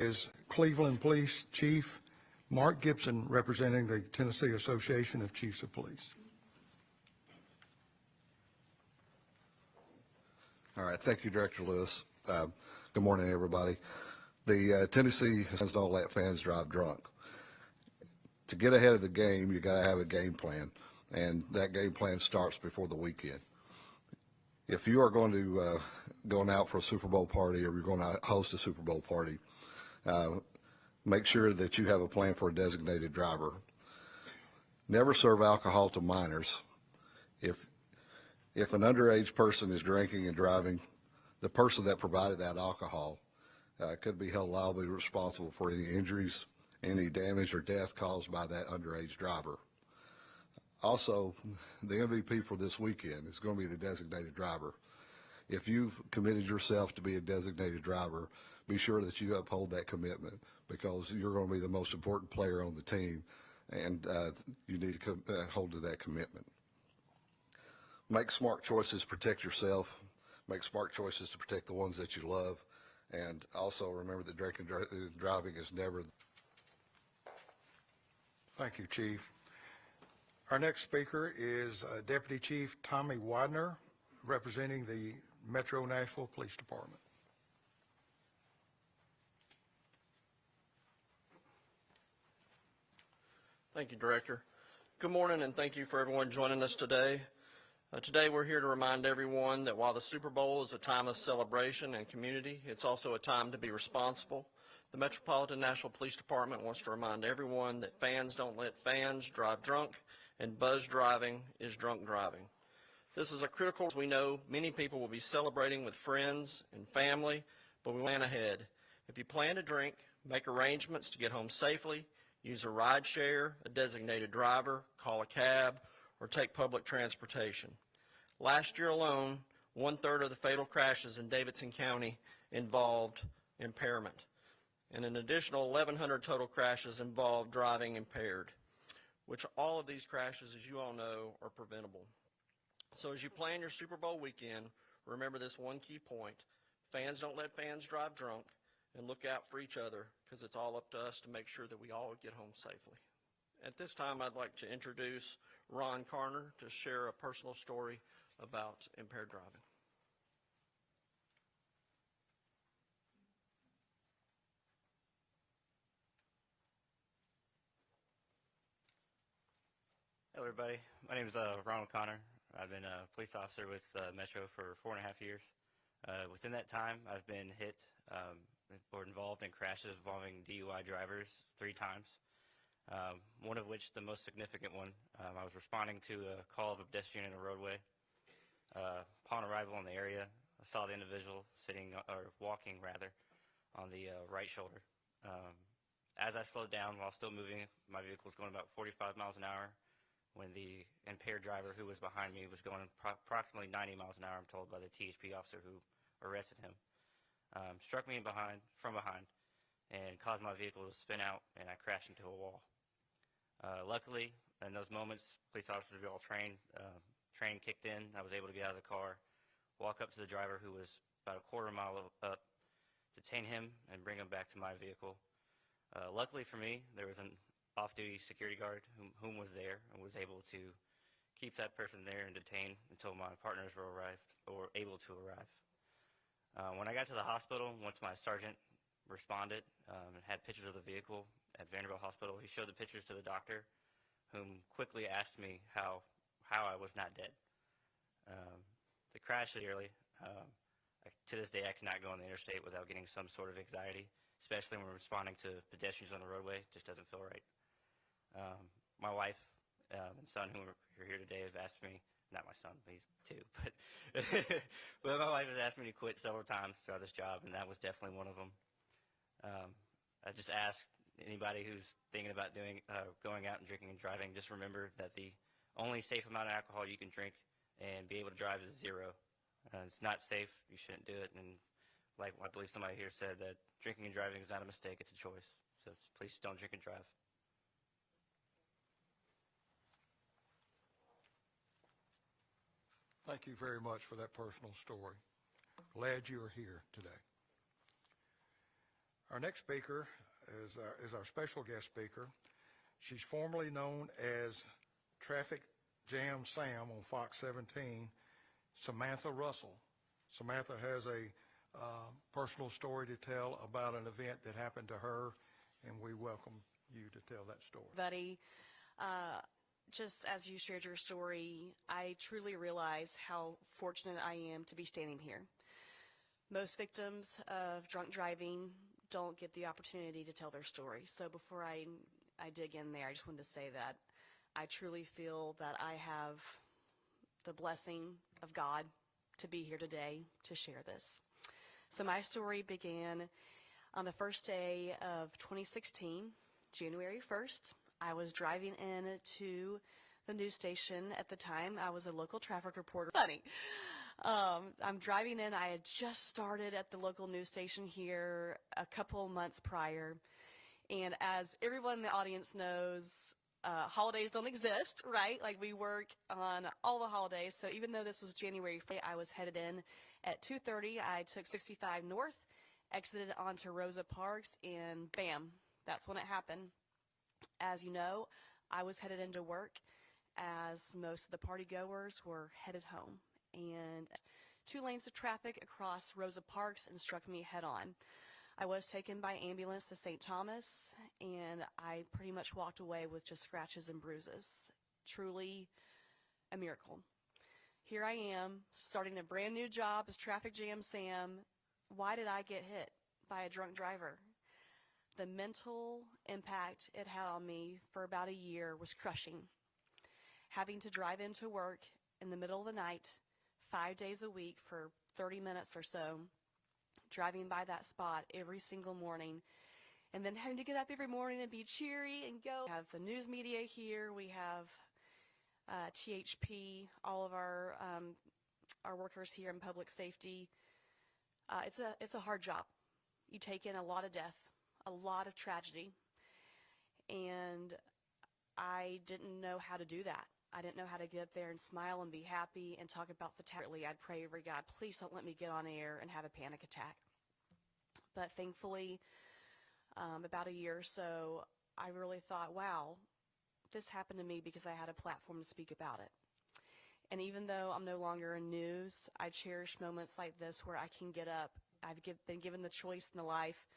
is Cleveland Police Chief Mark Gibson, representing the Tennessee Association of Chiefs of Police. All right. Thank you, Director Lewis. Good morning, everybody. The Tennessee fans don't let fans drive drunk. To get ahead of the game, you got to have a game plan, and that game plan starts before the weekend. If you are going to going out for a Super Bowl party, or you're going to host a Super Bowl party, make sure that you have a plan for a designated driver. Never serve alcohol to minors. If an underage person is drinking and driving, the person that provided that alcohol could be held liably responsible for any injuries, any damage or death caused by that underage driver. Also, the MVP for this weekend is going to be the designated driver. If you've committed yourself to be a designated driver, be sure that you uphold that commitment, because you're going to be the most important player on the team, and you need to hold to that commitment. Make smart choices, protect yourself. Make smart choices to protect the ones that you love. And also remember that drinking and driving is never. Thank you, Chief. Our next speaker is Deputy Chief Tommy Widener, representing the Metro Nashville Police Department. Thank you, Director. Good morning, and thank you for everyone joining us today. Today we're here to remind everyone that while the Super Bowl is a time of celebration and community, it's also a time to be responsible. The Metropolitan Nashville Police Department wants to remind everyone that fans don't let fans drive drunk, and buzz driving is drunk driving. This is a critical. We know many people will be celebrating with friends and family, but we plan ahead. If you plan to drink, make arrangements to get home safely, use a ride share, a designated driver, call a cab, or take public transportation. Last year alone, 1/3 of the fatal crashes in Davidson County involved impairment, and an additional 1,100 total crashes involved driving impaired, which all of these crashes, as you all know, are preventable. So as you plan your Super Bowl weekend, remember this one key point: fans don't let fans drive drunk, and look out for each other, because it's all up to us to make sure that we all get home safely. At this time, I'd like to introduce Ron Carner to share a personal story about impaired driving. Hello, everybody. My name is Ronald Connor. I've been a police officer with Metro for 4.5 years. Within that time, I've been hit or involved in crashes involving DUI drivers 3 times. One of which, the most significant one, I was responding to a call of a pedestrian in a roadway. Upon arrival in the area, I saw the individual sitting, or walking rather, on the right shoulder. As I slowed down while still moving, my vehicle was going about 45 miles an hour when the impaired driver who was behind me was going approximately 90 miles an hour, I'm told by the THP officer who arrested him. Struck me from behind and caused my vehicle to spin out, and I crashed into a wall. Luckily, in those moments, police officers were all trained. Train kicked in. I was able to get out of the car, walk up to the driver who was about a quarter mile up, detain him, and bring him back to my vehicle. Luckily for me, there was an off-duty security guard whom was there and was able to keep that person there and detained until my partners were able to arrive. When I got to the hospital, once my sergeant responded and had pictures of the vehicle at Vanderbilt Hospital, he showed the pictures to the doctor, whom quickly asked me how I was not dead. The crash severely. To this day, I cannot go on the interstate without getting some sort of anxiety, especially when responding to pedestrians on the roadway. It just doesn't feel right. My wife and son, who are here today, have asked me, not my son, he's 2, but my wife has asked me to quit several times throughout this job, and that was definitely one of them. I just ask anybody who's thinking about going out and drinking and driving, just remember that the only safe amount of alcohol you can drink and be able to drive is 0. It's not safe. You shouldn't do it. And like I believe somebody here said, that drinking and driving is not a mistake. It's a choice. So please don't drink and drive. Thank you very much for that personal story. Glad you are here today. Our next speaker is our special guest speaker. She's formerly known as Traffic Jam Sam on Fox 17, Samantha Russell. Samantha has a personal story to tell about an event that happened to her, and we welcome you to tell that story. Buddy, just as you shared your story, I truly realize how fortunate I am to be standing here. Most victims of drunk driving don't get the opportunity to tell their story. So before I dig in there, I just wanted to say that I truly feel that I have the blessing of God to be here today to share this. So my story began on the first day of 2016, January 1st. I was driving in to the news station at the time. I was a local traffic reporter. Funny. I'm driving in. I had just started at the local news station here a couple months prior. And as everyone in the audience knows, holidays don't exist, right? Like, we work on all the holidays. So even though this was January 1st, I was headed in at 2:30. I took 65 North, exited onto Rosa Parks, and bam, that's when it happened. As you know, I was headed into work as most of the party goers were headed home. And 2 lanes of traffic across Rosa Parks and struck me head on. I was taken by ambulance to St. Thomas, and I pretty much walked away with just scratches and bruises. Truly a miracle. Here I am, starting a brand new job as Traffic Jam Sam. Why did I get hit by a drunk driver? The mental impact it had on me for about a year was crushing. Having to drive into work in the middle of the night, 5 days a week for 30 minutes or so, driving by that spot every single morning, and then having to get up every morning and be cheery and go. We have the news media here. We have THP, all of our workers here in public safety. It's a hard job. You take in a lot of death, a lot of tragedy, and I didn't know how to do that. I didn't know how to get up there and smile and be happy and talk about the tragedy. I'd pray every God, please don't let me get on air and have a panic attack. But thankfully, about a year or so, I really thought, wow, this happened to me because I had a platform to speak about it. And even though I'm no longer in news, I cherish moments like this where I can get up. I've been given the choice in the life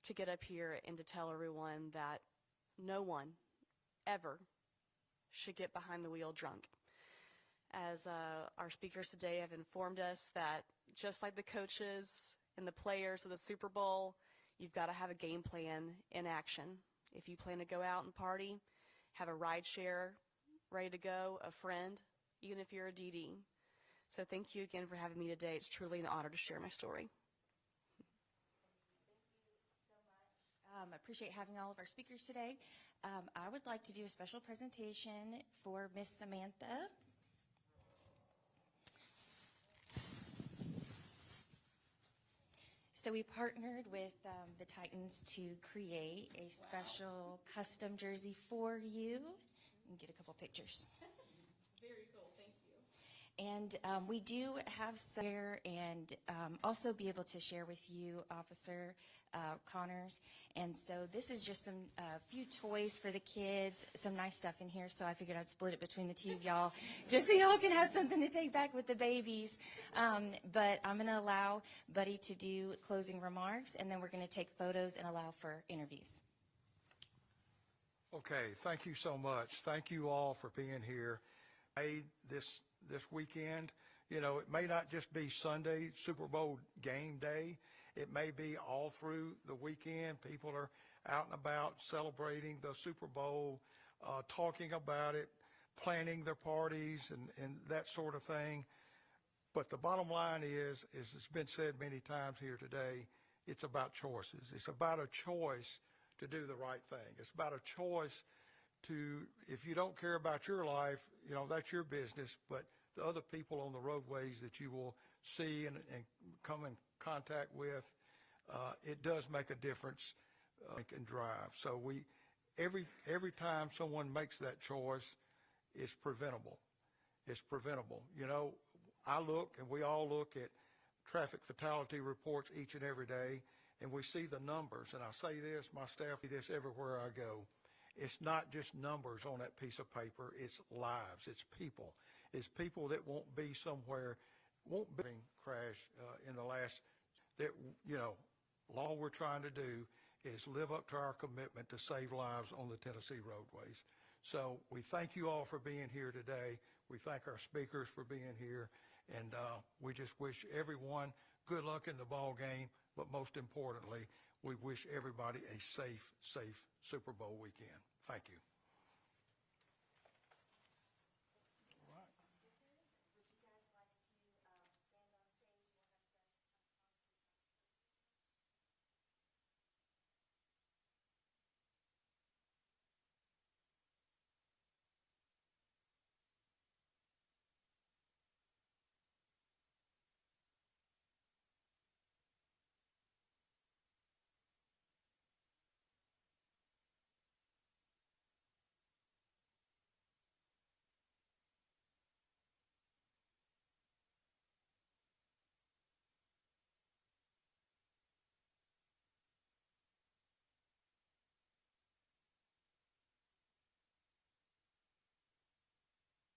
to get up here and to tell everyone that no one ever should get behind the wheel drunk. As our speakers today have informed us, that just like the coaches and the players of the Super Bowl, you've got to have a game plan in action. If you plan to go out and party, have a ride share ready to go, a friend, even if you're a DD. So thank you again for having me today. It's truly an honor to share my story. I appreciate having all of our speakers today. I would like to do a special presentation for Miss Samantha. So we partnered with the Titans to create a special custom jersey for you. And get a couple pictures. Very cool, thank you. And we do have share and also be able to share with you, Officer Connors. And so this is just some few toys for the kids, some nice stuff in here. So I figured I'd split it between the two of y'all, just so y'all can have something to take back with the babies. But I'm going to allow Buddy to do closing remarks, and then we're going to take photos and allow for interviews. Okay, thank you so much. Thank you all for being here. This weekend, you know, it may not just be Sunday, Super Bowl game day. It may be all through the weekend. People are out and about celebrating the Super Bowl, talking about it, planning their parties and that sort of thing. But the bottom line is it's been said many times here today, it's about choices. It's about a choice to do the right thing. It's about a choice to, if you don't care about your life, you know, that's your business, but the other people on the roadways that you will see and come in contact with, it does make a difference and drive. So every time someone makes that choice, it's preventable. It's preventable. You know, I look and we all look at traffic fatality reports each and every day, and we see the numbers, and I say this, my staff see this everywhere I go. It's not just numbers on that piece of paper, it's lives, it's people. It's people that won't be somewhere, won't be crash in the last, that, you know, all we're trying to do is live up to our commitment to save lives on the Tennessee roadways. So we thank you all for being here today. We thank our speakers for being here, and we just wish everyone good luck in the ball game, but most importantly, we wish everybody a safe Super Bowl weekend. Thank you.